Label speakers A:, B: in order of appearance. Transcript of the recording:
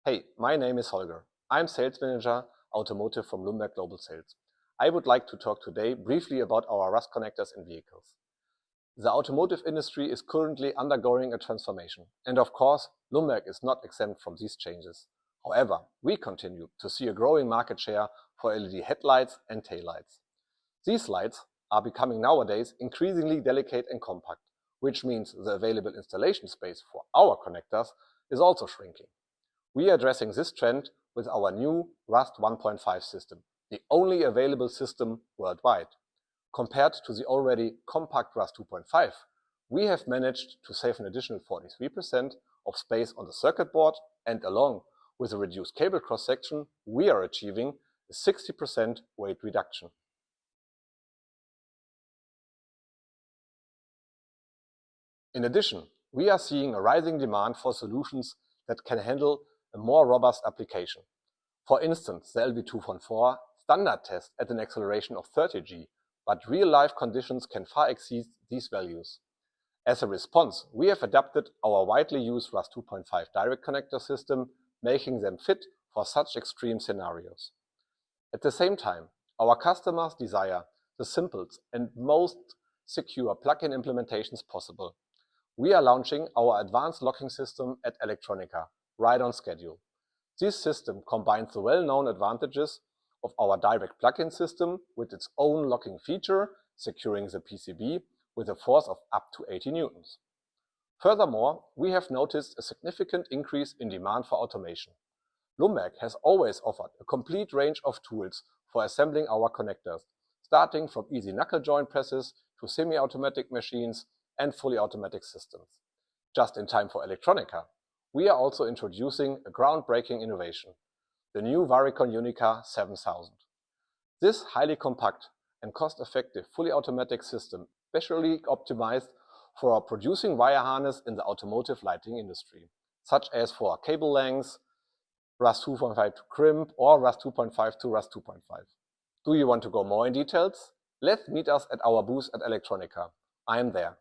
A: Hey, my name is Holger. I'm Sales Manager Automotive from Bloomberg Global Sales. I would like to talk today briefly about our RAST connectors in vehicles. The automotive industry is currently undergoing a transformation, and of course, Bloomberg is not exempt from these changes. However, we continue to see a growing market share for LED headlights and taillights. These lights are becoming nowadays increasingly delicate and compact, which means the available installation space for our connectors is also shrinking. We are addressing this trend with our new RAST 1.5 system, the only available system worldwide. Compared to the already compact RAST 2.5, we have managed to save an additional 43% of space on the circuit board, and along with a reduced cable cross-section, we are achieving a 60% weight reduction. In addition, we are seeing a rising demand for solutions that can handle a more robust application. For instance, the LB214 standard test at an acceleration of 30 G, but real-life conditions can far exceed these values. As a response, we have adapted our widely used RAST 2.5 direct connector system, making them fit for such extreme scenarios. At the same time, our customers desire the simplest and most secure plug-in implementations possible. We are launching our advanced locking system at Electronica, right on schedule. This system combines the well-known advantages of our direct plug-in system with its own locking feature, securing the PCB with a force of up to 80 newtons. Furthermore, we have noticed a significant increase in demand for automation. Bloomberg has always offered a complete range of tools for assembling our connectors, starting from easy knuckle joint presses to semi-automatic machines and fully automatic systems. Just in time for Electronica, we are also introducing a groundbreaking innovation, the new Varicon Unica 7000. This highly compact and cost-effective fully automatic system specially optimized for producing wire harness in the automotive lighting industry, such as for cable lengths, RAST 2.5 to crimp, or RAST 2.5 to RAST 2.5. Do you want to go more in details? Let's meet us at our booth at Electronica. I am there.